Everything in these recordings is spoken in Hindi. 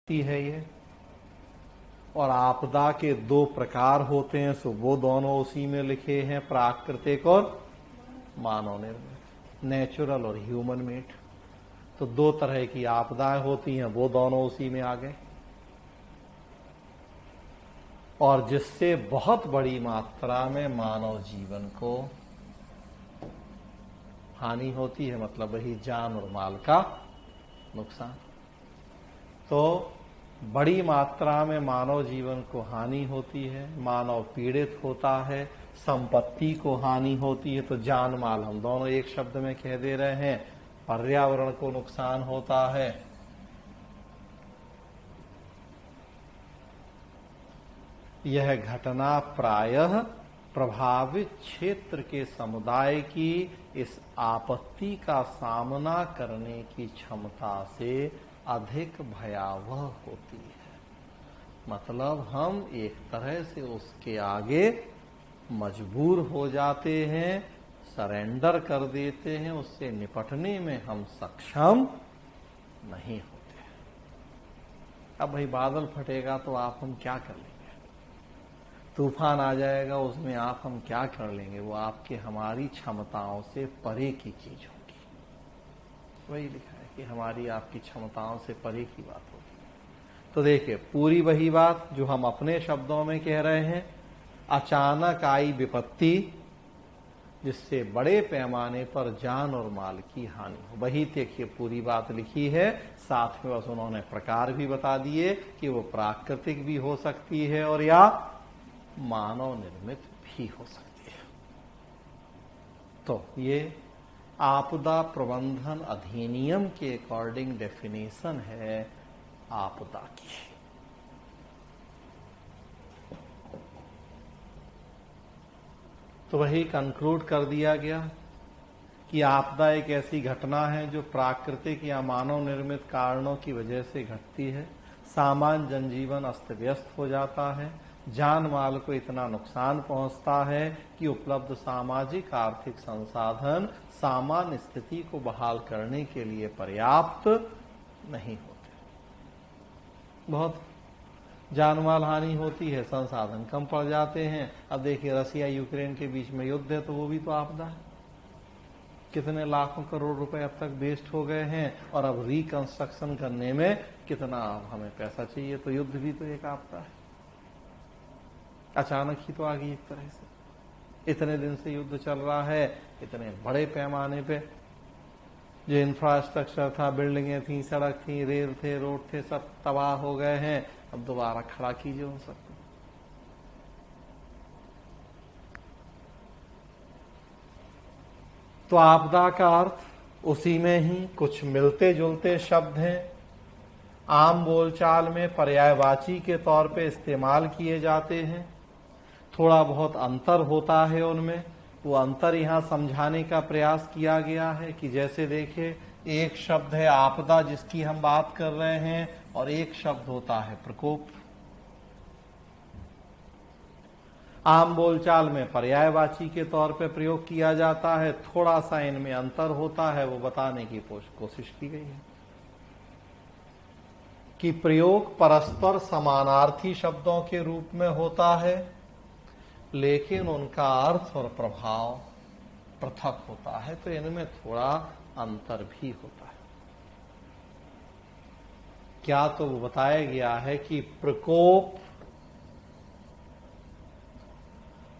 है ये। और आपदा के दो प्रकार होते हैं, सो वो दोनों उसी में लिखे हैं, प्राकृतिक और मानव निर्मित, नेचुरल और ह्यूमन मेड। तो दो तरह की आपदाएं होती हैं, वो दोनों उसी में आ गए। और जिससे बहुत बड़ी मात्रा में मानव जीवन को हानि होती है, मतलब वही जान और माल का नुकसान। तो बड़ी मात्रा में मानव जीवन को हानि होती है, मानव पीड़ित होता है, संपत्ति को हानि होती है। तो जान माल हम दोनों एक शब्द में कह दे रहे हैं। पर्यावरण को नुकसान होता है। यह घटना प्रायः प्रभावित क्षेत्र के समुदाय की इस आपत्ति का सामना करने की क्षमता से अधिक भयावह होती है। मतलब हम एक तरह से उसके आगे मजबूर हो जाते हैं, सरेंडर कर देते हैं, उससे निपटने में हम सक्षम नहीं होते। अब भाई बादल फटेगा तो आप हम क्या कर लेंगे, तूफान आ जाएगा उसमें आप हम क्या कर लेंगे, वो आपके हमारी क्षमताओं से परे की चीज होगी। वही लिखा है कि हमारी आपकी क्षमताओं से परे की बात होगी। तो देखिए पूरी वही बात जो हम अपने शब्दों में कह रहे हैं, अचानक आई विपत्ति जिससे बड़े पैमाने पर जान और माल की हानि हो। वही देखिए पूरी बात लिखी है, साथ में बस उन्होंने प्रकार भी बता दिए कि वो प्राकृतिक भी हो सकती है और या मानव निर्मित भी हो सकती है। तो ये आपदा प्रबंधन अधिनियम के अकॉर्डिंग डेफिनेशन है आपदा की। तो वही कंक्लूड कर दिया गया कि आपदा एक ऐसी घटना है जो प्राकृतिक या मानव निर्मित कारणों की वजह से घटती है। सामान्य जनजीवन अस्त व्यस्त हो जाता है, जान माल को इतना नुकसान पहुंचता है कि उपलब्ध सामाजिक आर्थिक संसाधन सामान्य स्थिति को बहाल करने के लिए पर्याप्त नहीं होते। बहुत जान माल हानि होती है, संसाधन कम पड़ जाते हैं। अब देखिए रसिया यूक्रेन के बीच में युद्ध है, तो वो भी तो आपदा है। कितने लाखों करोड़ रुपए अब तक वेस्ट हो गए हैं, और अब रिकंस्ट्रक्शन करने में कितना हमें पैसा चाहिए। तो युद्ध भी तो एक आपदा है, अचानक ही तो आ गई एक तरह से। इतने दिन से युद्ध चल रहा है, इतने बड़े पैमाने पे जो इंफ्रास्ट्रक्चर था, बिल्डिंगें थी, सड़क थी, रेल थे, रोड थे, सब तबाह हो गए हैं। अब दोबारा खड़ा कीजिए उन सबको। तो आपदा का अर्थ उसी में ही कुछ मिलते जुलते शब्द हैं, आम बोलचाल में पर्यायवाची के तौर पे इस्तेमाल किए जाते हैं। थोड़ा बहुत अंतर होता है उनमें, वो अंतर यहां समझाने का प्रयास किया गया है कि जैसे देखिए एक शब्द है आपदा जिसकी हम बात कर रहे हैं, और एक शब्द होता है प्रकोप। आम बोलचाल में पर्यायवाची के तौर पे प्रयोग किया जाता है, थोड़ा सा इनमें अंतर होता है, वो बताने की कोशिश की गई है कि प्रयोग परस्पर समानार्थी शब्दों के रूप में होता है, लेकिन उनका अर्थ और प्रभाव पृथक होता है। तो इनमें थोड़ा अंतर भी होता है। क्या तो वो बताया गया है कि प्रकोप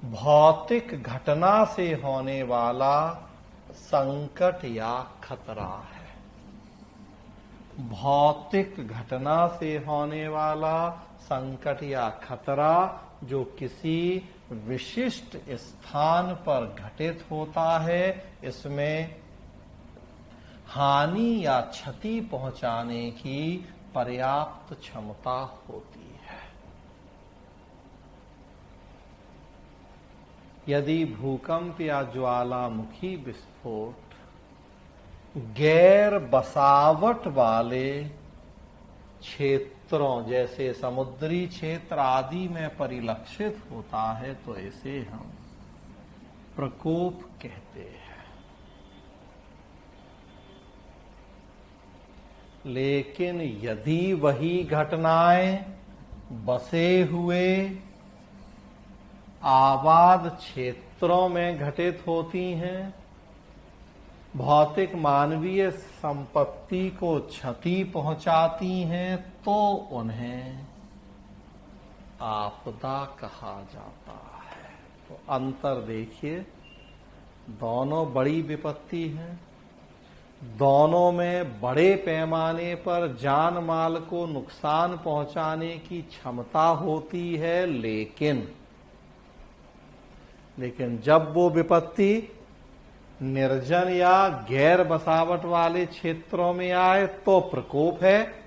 भौतिक घटना से होने वाला संकट या खतरा है। भौतिक घटना से होने वाला संकट या खतरा जो किसी विशिष्ट स्थान पर घटित होता है, इसमें हानि या क्षति पहुंचाने की पर्याप्त क्षमता होती है। यदि भूकंप या ज्वालामुखी विस्फोट गैर बसावट वाले क्षेत्रों जैसे समुद्री क्षेत्र आदि में परिलक्षित होता है, तो इसे हम प्रकोप कहते हैं। लेकिन यदि वही घटनाएं बसे हुए आबाद क्षेत्रों में घटित होती हैं, भौतिक मानवीय संपत्ति को क्षति पहुंचाती हैं, तो उन्हें आपदा कहा जाता है। तो अंतर देखिए, दोनों बड़ी विपत्ति हैं, दोनों में बड़े पैमाने पर जान माल को नुकसान पहुंचाने की क्षमता होती है, लेकिन जब वो विपत्ति निर्जन या गैर बसावट वाले क्षेत्रों में आए तो प्रकोप है,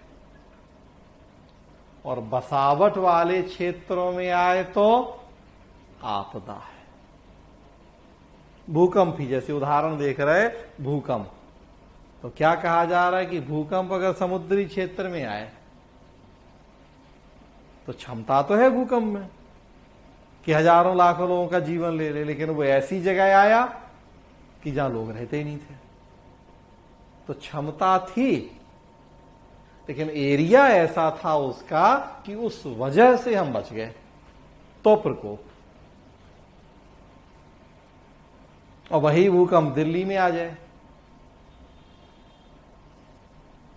और बसावट वाले क्षेत्रों में आए तो आपदा है। भूकंप ही जैसे उदाहरण देख रहे, भूकंप, तो क्या कहा जा रहा है कि भूकंप अगर समुद्री क्षेत्र में आए तो क्षमता तो है भूकंप में कि हजारों लाखों लोगों का जीवन ले ले, लेकिन वो ऐसी जगह आया कि जहां लोग रहते ही नहीं थे। तो क्षमता थी, लेकिन एरिया ऐसा था उसका कि उस वजह से हम बच गए, तो प्रकोप। और वही भूकंप दिल्ली में आ जाए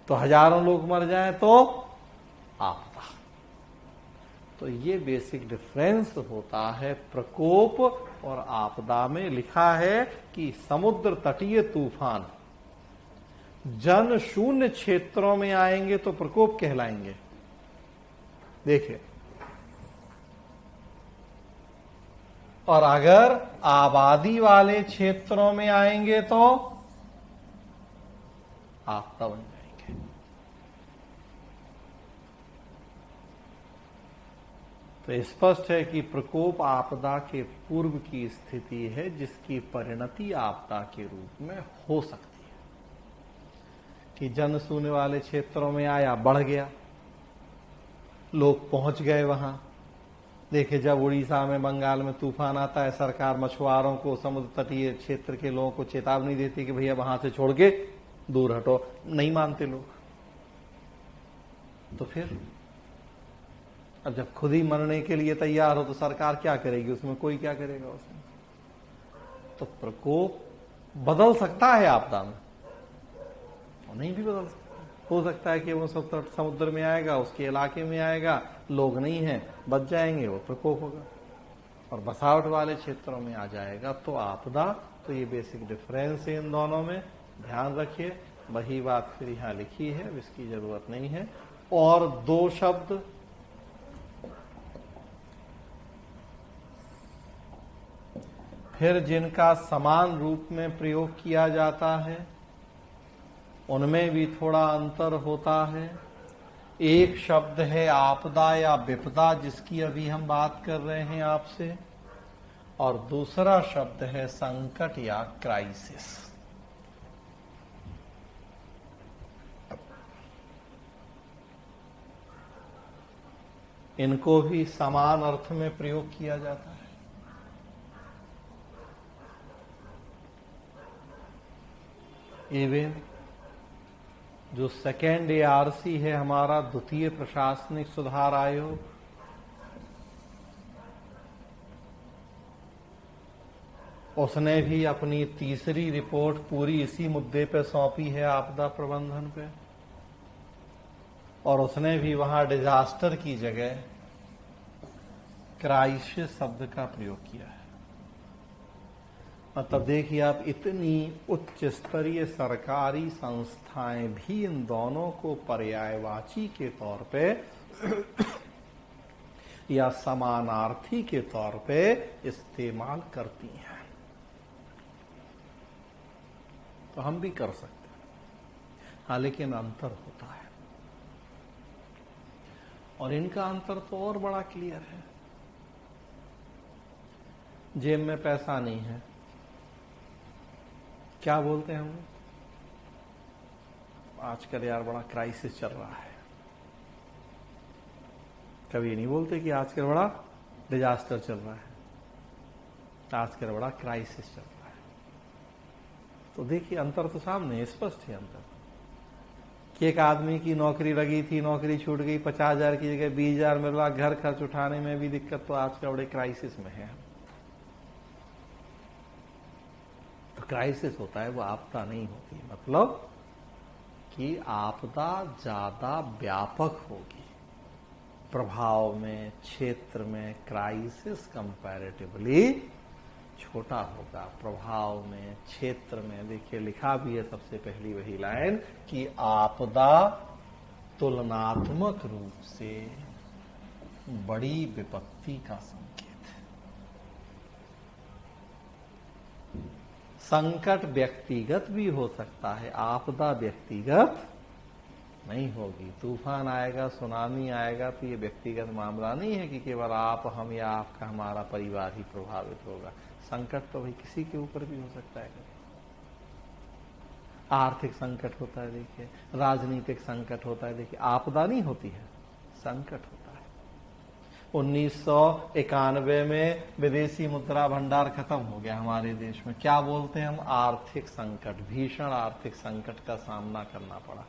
तो हजारों लोग मर जाएं तो आपदा। तो ये बेसिक डिफरेंस होता है प्रकोप और आपदा में। लिखा है कि समुद्र तटीय तूफान जन शून्य क्षेत्रों में आएंगे तो प्रकोप कहलाएंगे। देखिए, और अगर आबादी वाले क्षेत्रों में आएंगे तो आपदा बन जाएंगे। तो स्पष्ट है कि प्रकोप आपदा के पूर्व की स्थिति है, जिसकी परिणति आपदा के रूप में हो सकती है। कि जनशून्य वाले क्षेत्रों में आया, बढ़ गया, लोग पहुंच गए वहां। देखिए, जब उड़ीसा में, बंगाल में तूफान आता है, सरकार मछुआरों को, समुद्र तटीय क्षेत्र के लोगों को चेतावनी देती कि भैया वहां से छोड़ के दूर हटो। नहीं मानते लोग। तो फिर अब जब खुद ही मरने के लिए तैयार हो तो सरकार क्या करेगी? उसमें कोई क्या करेगा उसमें? तो प्रकोप बदल सकता है आपदा में, और नहीं भी बदल सकता। हो सकता है कि वो समुद्र में आएगा, उसके इलाके में आएगा, लोग नहीं हैं, बच जाएंगे, वो प्रकोप होगा। और बसावट वाले क्षेत्रों में आ जाएगा तो आपदा। तो ये बेसिक डिफरेंस है इन दोनों में, ध्यान रखिए। वही बात फिर यहां लिखी है, इसकी जरूरत नहीं है। और दो शब्द फिर जिनका समान रूप में प्रयोग किया जाता है, उनमें भी थोड़ा अंतर होता है। एक शब्द है आपदा या विपदा, जिसकी अभी हम बात कर रहे हैं आपसे, और दूसरा शब्द है संकट या क्राइसिस। इनको भी समान अर्थ में प्रयोग किया जाता है। इवन जो सेकेंड ARC है हमारा, द्वितीय प्रशासनिक सुधार आयोग, उसने भी अपनी तीसरी रिपोर्ट पूरी इसी मुद्दे पे सौंपी है, आपदा प्रबंधन पे। और उसने भी वहां डिजास्टर की जगह क्राइसिस शब्द का प्रयोग किया है। मतलब देखिए आप, इतनी उच्च स्तरीय सरकारी संस्थाएं भी इन दोनों को पर्यायवाची के तौर पे या समानार्थी के तौर पे इस्तेमाल करती हैं। तो हम भी कर सकते हैं, हाँ, लेकिन अंतर होता है। और इनका अंतर तो और बड़ा क्लियर है। जेब में पैसा नहीं है, क्या बोलते हैं हम? आजकल यार बड़ा क्राइसिस चल रहा है। कभी नहीं बोलते कि आजकल बड़ा डिजास्टर चल रहा है, आजकल बड़ा क्राइसिस चल रहा है। तो देखिए अंतर तो सामने स्पष्ट है अंतर। कि एक आदमी की नौकरी लगी थी, नौकरी छूट गई, 50,000 की जगह 20,000 मिल रहा, घर खर्च उठाने में भी दिक्कत, तो आज का बड़े क्राइसिस में है। तो क्राइसिस होता है, वो आपदा नहीं होती। मतलब कि आपदा ज्यादा व्यापक होगी प्रभाव में, क्षेत्र में। क्राइसिस कंपैरेटिवली छोटा होगा प्रभाव में, क्षेत्र में। देखिए लिखा भी है सबसे पहली वही लाइन कि आपदा तुलनात्मक रूप से बड़ी विपत्ति का संकेत है। संकट व्यक्तिगत भी हो सकता है, आपदा व्यक्तिगत नहीं होगी। तूफान आएगा, सुनामी आएगा, तो ये व्यक्तिगत मामला नहीं है कि केवल आप, हम या आपका, हमारा परिवार ही प्रभावित होगा। संकट तो भाई किसी के ऊपर भी हो सकता है। आर्थिक संकट होता है, देखिए, राजनीतिक संकट होता है, देखिए, आपदा नहीं होती है, संकट होता है। 1991 में विदेशी मुद्रा भंडार खत्म हो गया हमारे देश में। क्या बोलते हैं हम? आर्थिक संकट, भीषण आर्थिक संकट का सामना करना पड़ा।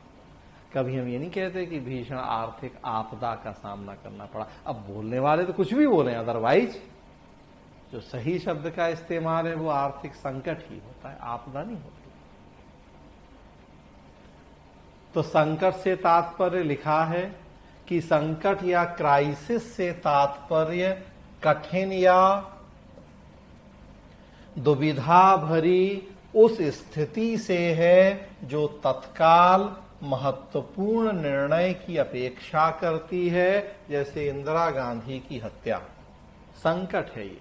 कभी हम ये नहीं कहते कि भीषण आर्थिक आपदा का सामना करना पड़ा। अब बोलने वाले तो कुछ भी बोले, अदरवाइज जो सही शब्द का इस्तेमाल है वो आर्थिक संकट ही होता है, आपदा नहीं होती। तो संकट से तात्पर्य लिखा है कि संकट या क्राइसिस से तात्पर्य कठिन या दुविधा भरी उस स्थिति से है जो तत्काल महत्वपूर्ण निर्णय की अपेक्षा करती है, जैसे इंदिरा गांधी की हत्या। संकट है ये।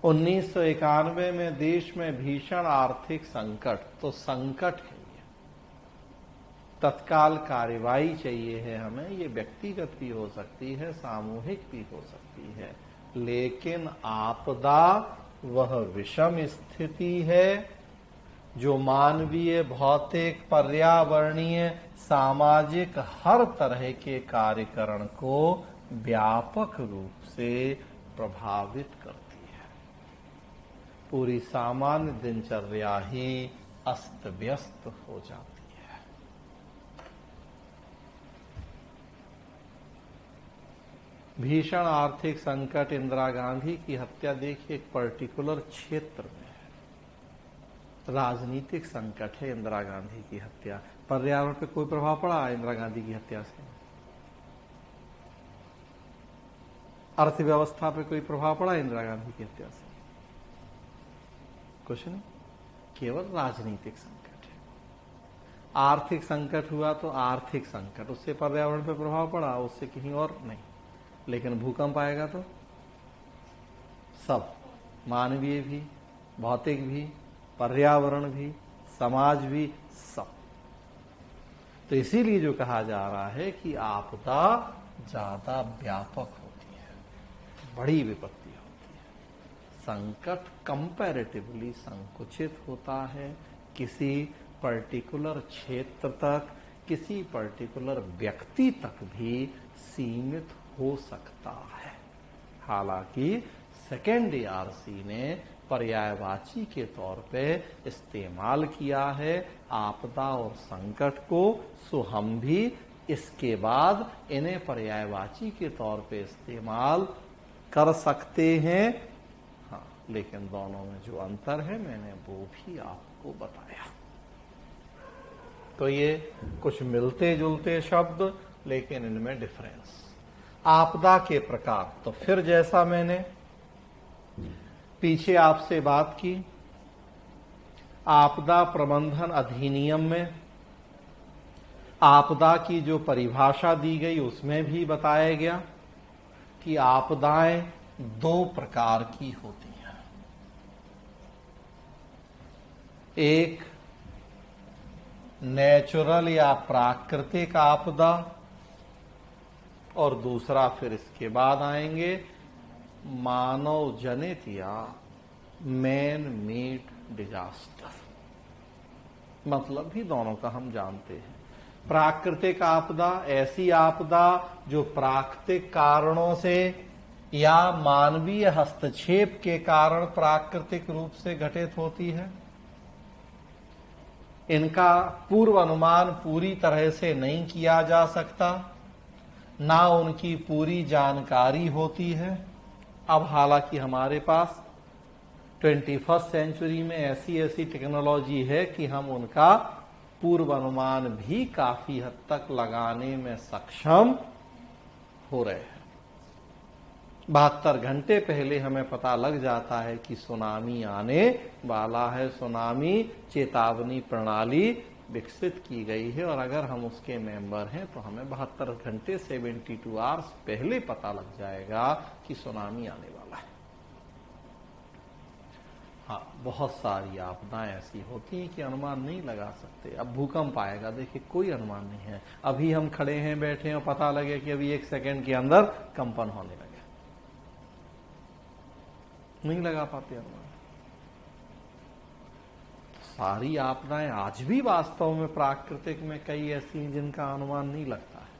1991 में देश में भीषण आर्थिक संकट, तो संकट है ये। तत्काल कार्रवाई चाहिए है हमें। ये व्यक्तिगत भी हो सकती है, सामूहिक भी हो सकती है, लेकिन आपदा वह विषम स्थिति है जो मानवीय, भौतिक, पर्यावरणीय, सामाजिक हर तरह के कार्यकरण को व्यापक रूप से प्रभावित करती है। पूरी सामान्य दिनचर्या ही अस्त व्यस्त हो जाती है। भीषण आर्थिक संकट, इंदिरा गांधी की हत्या, देखिए एक पर्टिकुलर क्षेत्र में है। राजनीतिक संकट है इंदिरा गांधी की हत्या। पर्यावरण पे कोई प्रभाव पड़ा इंदिरा गांधी की हत्या से? अर्थव्यवस्था पे कोई प्रभाव पड़ा इंदिरा गांधी की हत्या से? कुछ नहीं, केवल राजनीतिक संकट है। आर्थिक संकट हुआ तो आर्थिक संकट, उससे पर्यावरण पे प्रभाव पड़ा, उससे कहीं और नहीं। लेकिन भूकंप आएगा तो सब, मानवीय भी, भौतिक भी, पर्यावरण भी, समाज भी, सब। तो इसीलिए जो कहा जा रहा है कि आपदा ज्यादा व्यापक होती है, बड़ी विपत्ति होती है। संकट कंपैरेटिवली संकुचित होता है, किसी पर्टिकुलर क्षेत्र तक, किसी पर्टिकुलर व्यक्ति तक भी सीमित हो सकता है। हालांकि सेकेंड ARC ने पर्यायवाची के तौर पे इस्तेमाल किया है आपदा और संकट को, सो हम भी इसके बाद इन्हें पर्यायवाची के तौर पे इस्तेमाल कर सकते हैं। हाँ, लेकिन दोनों में जो अंतर है मैंने वो भी आपको बताया। तो ये कुछ मिलते जुलते शब्द, लेकिन इनमें डिफरेंस। आपदा के प्रकार, तो फिर जैसा मैंने पीछे आपसे बात की, आपदा प्रबंधन अधिनियम में आपदा की जो परिभाषा दी गई उसमें भी बताया गया कि आपदाएं दो प्रकार की होती हैं। एक नेचुरल या प्राकृतिक आपदा, और दूसरा फिर इसके बाद आएंगे मानव जनित या मैन मेड डिजास्टर। मतलब भी दोनों का हम जानते हैं। प्राकृतिक आपदा ऐसी आपदा जो प्राकृतिक कारणों से या मानवीय हस्तक्षेप के कारण प्राकृतिक रूप से घटित होती है। इनका पूर्व अनुमान पूरी तरह से नहीं किया जा सकता, ना उनकी पूरी जानकारी होती है। अब हालांकि हमारे पास 21st सेंचुरी में ऐसी ऐसी टेक्नोलॉजी है कि हम उनका पूर्व अनुमान भी काफी हद तक लगाने में सक्षम हो रहे हैं। 72 घंटे पहले हमें पता लग जाता है कि सुनामी आने वाला है। सुनामी चेतावनी प्रणाली विकसित की गई है और अगर हम उसके मेंबर हैं तो हमें 72 घंटे 72 आवर्स पहले पता लग जाएगा कि सुनामी आने वाला है। हाँ, बहुत सारी आपदाएं ऐसी होती हैं कि अनुमान नहीं लगा सकते। अब भूकंप आएगा, देखिए कोई अनुमान नहीं है। अभी हम खड़े हैं, बैठे हैं और पता लगे कि अभी 1 सेकंड के अंदर कंपन होने लगे, नहीं लगा पाते अनुमान। सारी आपदाएं आज भी वास्तव में प्राकृतिक में कई ऐसी हैं जिनका अनुमान नहीं लगता है।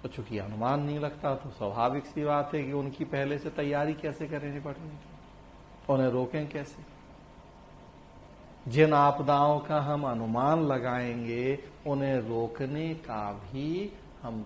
तो चूंकि अनुमान नहीं लगता तो स्वाभाविक सी बात है कि उनकी पहले से तैयारी कैसे करें निपटने की, उन्हें रोकें कैसे। जिन आपदाओं का हम अनुमान लगाएंगे उन्हें रोकने का भी हम